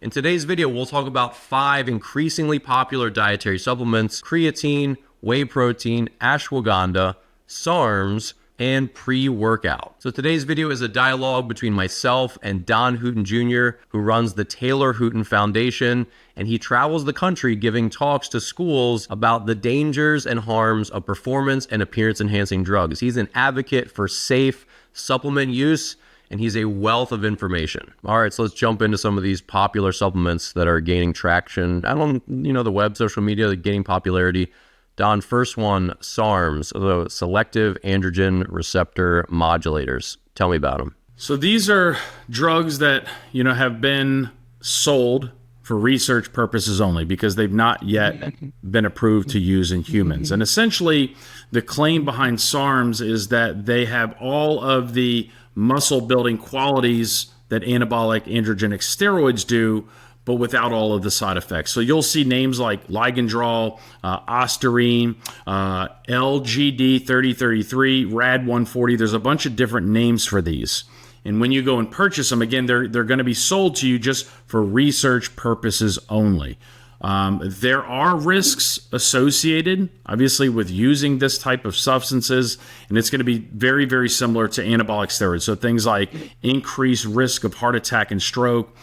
In today's video, we'll talk about 5 increasingly popular dietary supplements: creatine, whey protein, ashwagandha, SARMs, and pre-workout. So today's video is a dialogue between myself and Don Hooton Jr., who runs the Taylor Hooton Foundation, and he travels the country giving talks to schools about the dangers and harms of performance and appearance-enhancing drugs. He's an advocate for safe supplement use, and he's a wealth of information. All right, so let's jump into some of these popular supplements that are gaining traction. I don't, the web, social media, they're gaining popularity. Don, first one, SARMs, the selective androgen receptor modulators. Tell me about them. So these are drugs that, have been sold for research purposes only because they've not yet been approved to use in humans. And essentially, the claim behind SARMs is that they have all of the muscle building qualities that anabolic androgenic steroids do, but without all of the side effects. So you'll see names like Ligandrol, Ostarine, LGD 3033, Rad 140. There's a bunch of different names for these. And when you go and purchase them, again, they're going to be sold to you just for research purposes only. There are risks associated, obviously, with using this type of substances, and it's going to be very, very similar to anabolic steroids. So things like increased risk of heart attack and stroke,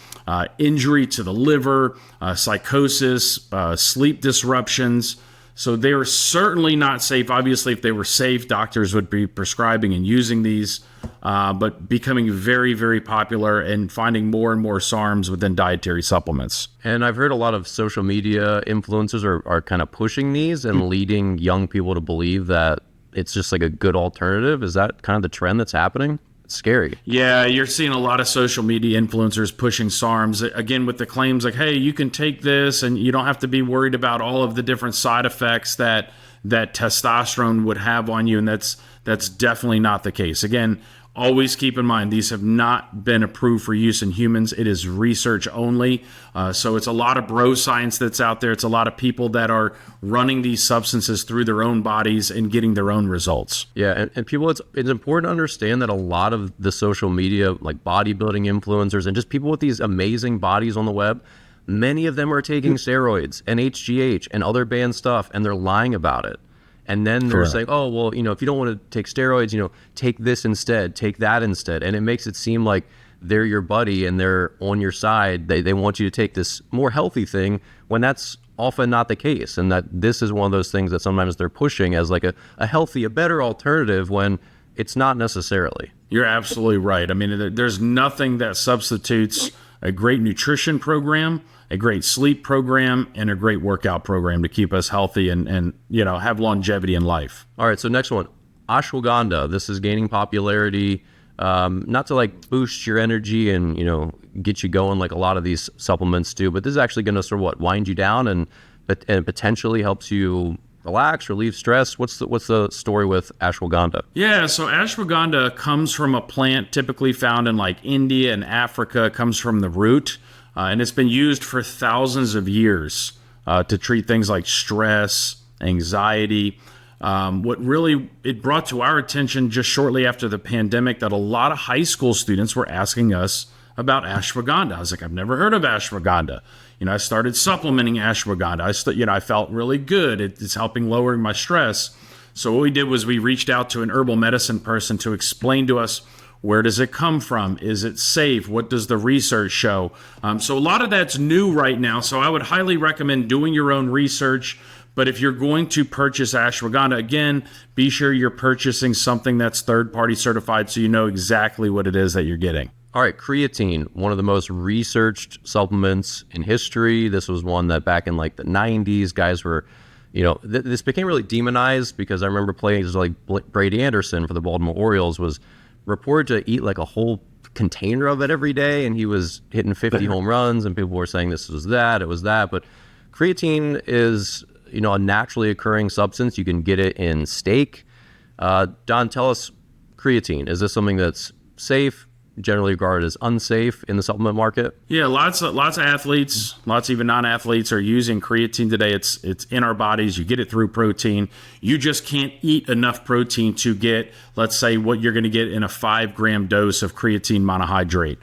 injury to the liver, psychosis, sleep disruptions. So they're certainly not safe. Obviously, if they were safe, doctors would be prescribing and using these, but becoming very, very popular and finding more and more SARMs within dietary supplements. And I've heard a lot of social media influencers are kind of pushing these and leading young people to believe that it's just like a good alternative. Is that kind of the trend that's happening? It's scary. Yeah, you're seeing a lot of social media influencers pushing SARMs, again, with the claims like, hey, you can take this and you don't have to be worried about all of the different side effects that testosterone would have on you. And that's definitely not the case. Again, always keep in mind, these have not been approved for use in humans. It is research only. So it's a lot of bro science that's out there. It's a lot of people that are running these substances through their own bodies and getting their own results. Yeah, and people, it's important to understand that a lot of the social media, like bodybuilding influencers and just people with these amazing bodies on the web, many of them are taking steroids and HGH and other banned stuff, and they're lying about it. And then they're saying, oh, well, if you don't want to take steroids, take this instead, take that instead. And it makes it seem like they're your buddy and they're on your side. They want you to take this more healthy thing when that's often not the case. And that this is one of those things that sometimes they're pushing as like a healthy, a better alternative when it's not necessarily. You're absolutely right. I mean, there's nothing that substitutes a great nutrition program, a great sleep program, and a great workout program to keep us healthy and have longevity in life. All right, so next one, ashwagandha. This is gaining popularity, not to like boost your energy and get you going like a lot of these supplements do, but this is actually going to sort of wind you down and potentially helps you relax, relieve stress. What's the story with ashwagandha? Yeah, so ashwagandha comes from a plant typically found in like India and Africa. It comes from the root, and it's been used for thousands of years to treat things like stress, anxiety. What really it brought to our attention just shortly after the pandemic that a lot of high school students were asking us about ashwagandha. I was like, I've never heard of ashwagandha. I started supplementing ashwagandha. I felt really good. It's helping lowering my stress. So what we did was we reached out to an herbal medicine person to explain to us, where does it come from? Is it safe? What does the research show? So a lot of that's new right now. So I would highly recommend doing your own research. But if you're going to purchase ashwagandha, again, be sure you're purchasing something that's third-party certified so you know exactly what it is that you're getting. All right, creatine, one of the most researched supplements in history. This was one that back in like the 90s, guys were, this became really demonized because I remember players like Brady Anderson for the Baltimore Orioles was reported to eat like a whole container of it every day, and he was hitting 50 home runs, and people were saying this was that, it was that. But creatine is, a naturally occurring substance. You can get it in steak. Don, tell us, creatine, is this something that's safe, generally regarded as unsafe in the supplement market? Yeah, lots of athletes, lots even non-athletes are using creatine today. It's in our bodies. You get it through protein. You just can't eat enough protein to get, let's say, what you're going to get in a 5-gram dose of creatine monohydrate.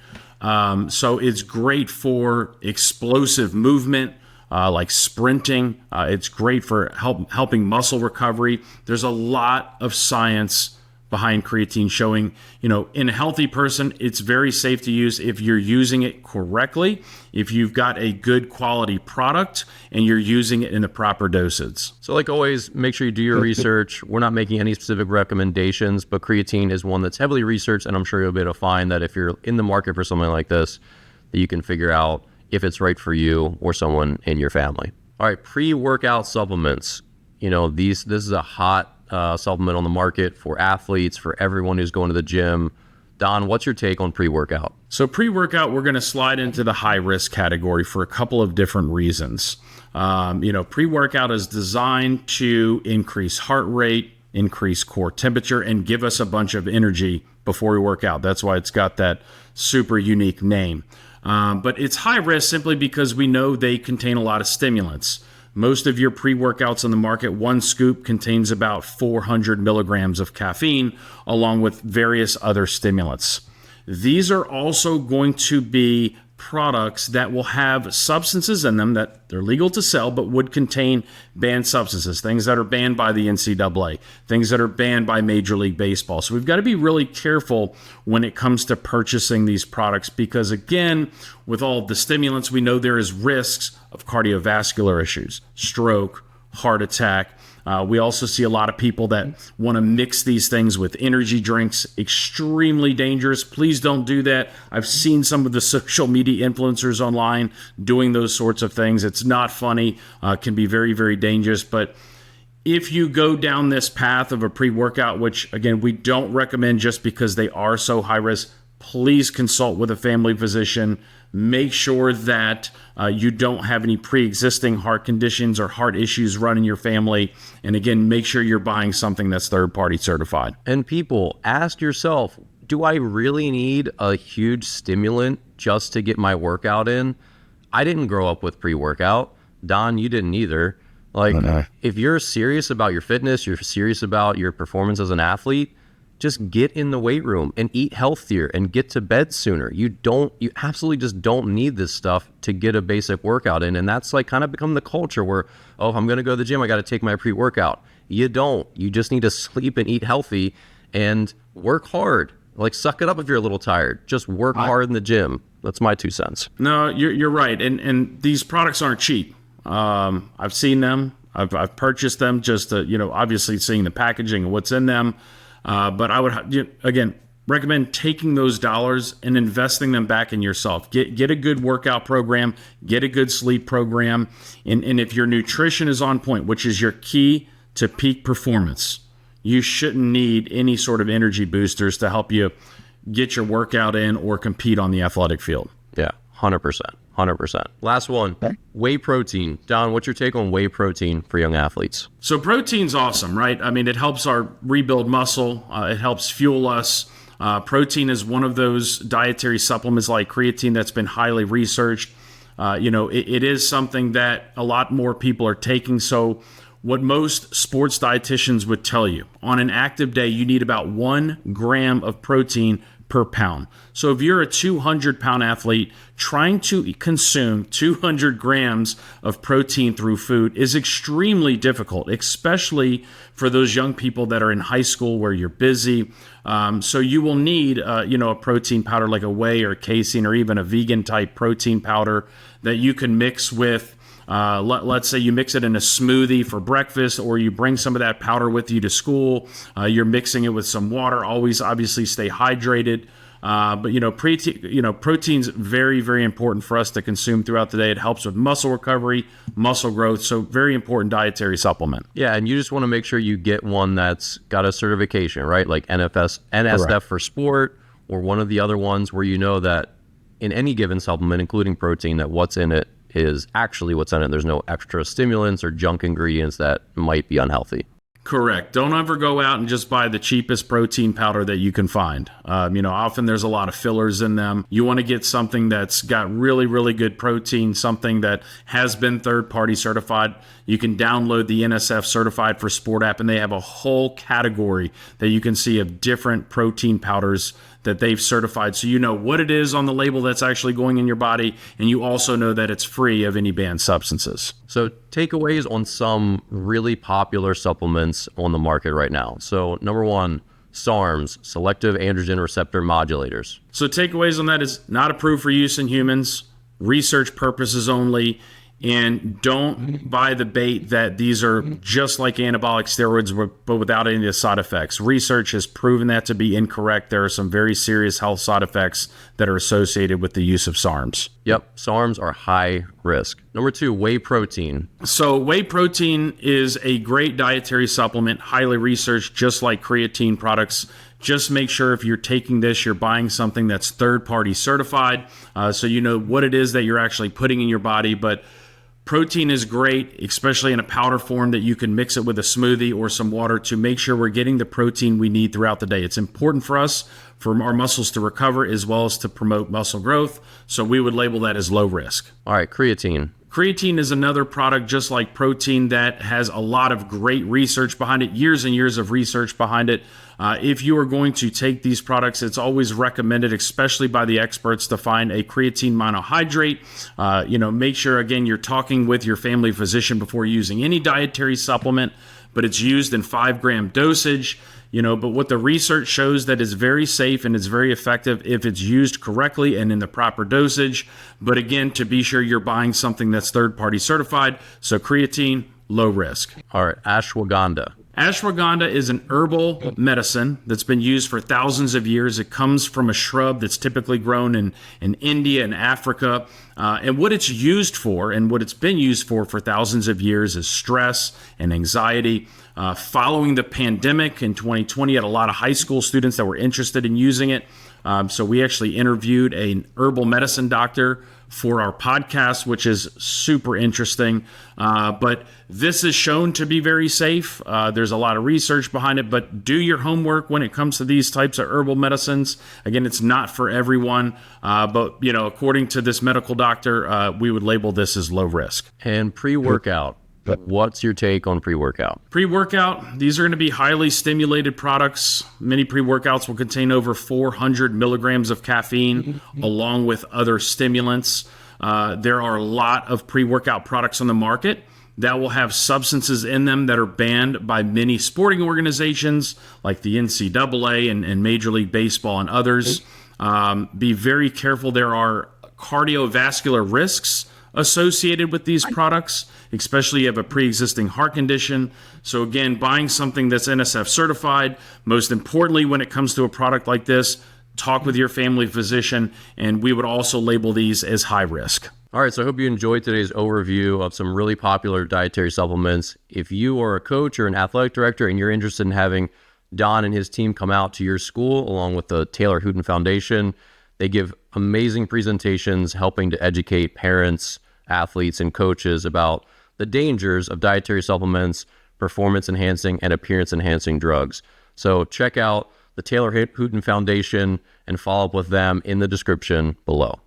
So it's great for explosive movement, like sprinting. It's great for helping muscle recovery. There's a lot of science behind creatine showing, in a healthy person, it's very safe to use if you're using it correctly, if you've got a good quality product and you're using it in the proper dosage. So like always, make sure you do your research. We're not making any specific recommendations, but creatine is one that's heavily researched, and I'm sure you'll be able to find that if you're in the market for something like this, that you can figure out if it's right for you or someone in your family. All right, pre-workout supplements. This is a hot supplement on the market for athletes, for everyone who's going to the gym. Don, what's your take on pre-workout? So pre-workout, we're going to slide into the high-risk category for a couple of different reasons. Pre-workout is designed to increase heart rate, increase core temperature, and give us a bunch of energy before we work out. That's why it's got that super unique name. But it's high risk simply because we know they contain a lot of stimulants. Most of your pre-workouts on the market, one scoop contains about 400 milligrams of caffeine, along with various other stimulants. These are also going to be products that will have substances in them that they're legal to sell, but would contain banned substances, things that are banned by the NCAA, things that are banned by Major League Baseball. So we've got to be really careful when it comes to purchasing these products because, again, with all of the stimulants, we know there is risks of cardiovascular issues, stroke, heart attack. We also see a lot of people that want to mix these things with energy drinks. Extremely dangerous. Please don't do that. I've seen some of the social media influencers online doing those sorts of things. It's not funny. Can be very, very dangerous. But if you go down this path of a pre-workout, which, again, we don't recommend just because they are so high risk, please consult with a family physician. Make sure that you don't have any pre-existing heart conditions or heart issues running your family. And again, make sure you're buying something that's third-party certified. And people, ask yourself, do I really need a huge stimulant just to get my workout in? I didn't grow up with pre-workout. Don, you didn't either. If you're serious about your fitness, you're serious about your performance as an athlete, just get in the weight room and eat healthier and get to bed sooner. You absolutely just don't need this stuff to get a basic workout in. And that's kind of become the culture where, if I'm going to go to the gym, I got to take my pre-workout. You don't. You just need to sleep and eat healthy and work hard. Suck it up if you're a little tired. Just work hard in the gym. That's my 2 cents. No, you're right. And these products aren't cheap. I've seen them. I've purchased them just to, obviously seeing the packaging and what's in them. But I would, again, recommend taking those dollars and investing them back in yourself. Get a good workout program, get a good sleep program. And if your nutrition is on point, which is your key to peak performance, you shouldn't need any sort of energy boosters to help you get your workout in or compete on the athletic field. Yeah, 100%. 100%. Last one, whey protein. Don, what's your take on whey protein for young athletes? So protein's awesome, right? I mean, it helps our rebuild muscle. It helps fuel us. Protein is one of those dietary supplements like creatine that's been highly researched. It is something that a lot more people are taking. So what most sports dietitians would tell you, on an active day, you need about 1 gram of protein per pound. So if you're a 200-pound athlete, trying to consume 200 grams of protein through food is extremely difficult, especially for those young people that are in high school where you're busy. So you will need, a protein powder like a whey or casein or even a vegan-type protein powder that you can mix with. Let's say you mix it in a smoothie for breakfast, or you bring some of that powder with you to school. You're mixing it with some water. Always, obviously, stay hydrated. But protein's very, very important for us to consume throughout the day. It helps with muscle recovery, muscle growth. So very important dietary supplement. Yeah, and you just want to make sure you get one that's got a certification, right? Like NSF Correct. for sport, or one of the other ones where you know that in any given supplement, including protein, that what's in it is actually what's in it. There's no extra stimulants or junk ingredients that might be unhealthy. Correct. Don't ever go out and just buy the cheapest protein powder that you can find. Often there's a lot of fillers in them. You want to get something that's got really, really good protein, something that has been third-party certified. You can download the NSF Certified for Sport app, and they have a whole category that you can see of different protein powders that they've certified, so you know what it is on the label that's actually going in your body, and you also know that it's free of any banned substances. So takeaways on some really popular supplements on the market right now. So number one, SARMs, selective androgen receptor modulators. So takeaways on that is not approved for use in humans, research purposes only, and don't buy the bait that these are just like anabolic steroids but without any of the side effects. Research has proven that to be incorrect. There are some very serious health side effects that are associated with the use of SARMs. Yep, SARMs are high risk. Number two, whey protein. So whey protein is a great dietary supplement, highly researched, just like creatine products. Just make sure if you're taking this, you're buying something that's third-party certified, so you know what it is that you're actually putting in your body. But protein is great, especially in a powder form that you can mix it with a smoothie or some water to make sure we're getting the protein we need throughout the day. It's important for us, for our muscles to recover, as well as to promote muscle growth. So we would label that as low risk. All right, creatine. Creatine is another product just like protein that has a lot of great research behind it, years and years of research behind it. If you are going to take these products, it's always recommended, especially by the experts, to find a creatine monohydrate. Make sure, again, you're talking with your family physician before using any dietary supplement, but it's used in 5-gram dosage. But what the research shows that is very safe and it's very effective if it's used correctly and in the proper dosage. But again, to be sure you're buying something that's third-party certified. So creatine, low risk. All right, ashwagandha. Ashwagandha is an herbal medicine that's been used for thousands of years. It comes from a shrub that's typically grown in India and Africa. And what it's used for and what it's been used for thousands of years is stress and anxiety. Following the pandemic in 2020, had a lot of high school students that were interested in using it. So we actually interviewed an herbal medicine doctor for our podcast, which is super interesting. But this is shown to be very safe. There's a lot of research behind it, but do your homework when it comes to these types of herbal medicines. Again, it's not for everyone, but according to this medical doctor, we would label this as low risk. And pre-workout. What's your take on pre-workout? Pre-workout, these are going to be highly stimulated products. Many pre-workouts will contain over 400 milligrams of caffeine along with other stimulants. There are a lot of pre-workout products on the market that will have substances in them that are banned by many sporting organizations like the NCAA and Major League Baseball and others. Be very careful. There are cardiovascular risks associated with these products, especially if you have a pre-existing heart condition. So again, buying something that's NSF certified. Most importantly, when it comes to a product like this, talk with your family physician, and we would also label these as high risk. All right, so I hope you enjoyed today's overview of some really popular dietary supplements. If you are a coach or an athletic director and you're interested in having Don and his team come out to your school along with the Taylor Hooton Foundation, they give amazing presentations helping to educate parents, athletes, and coaches about the dangers of dietary supplements, performance enhancing and appearance enhancing drugs. So check out the Taylor Hooton Foundation and follow up with them in the description below.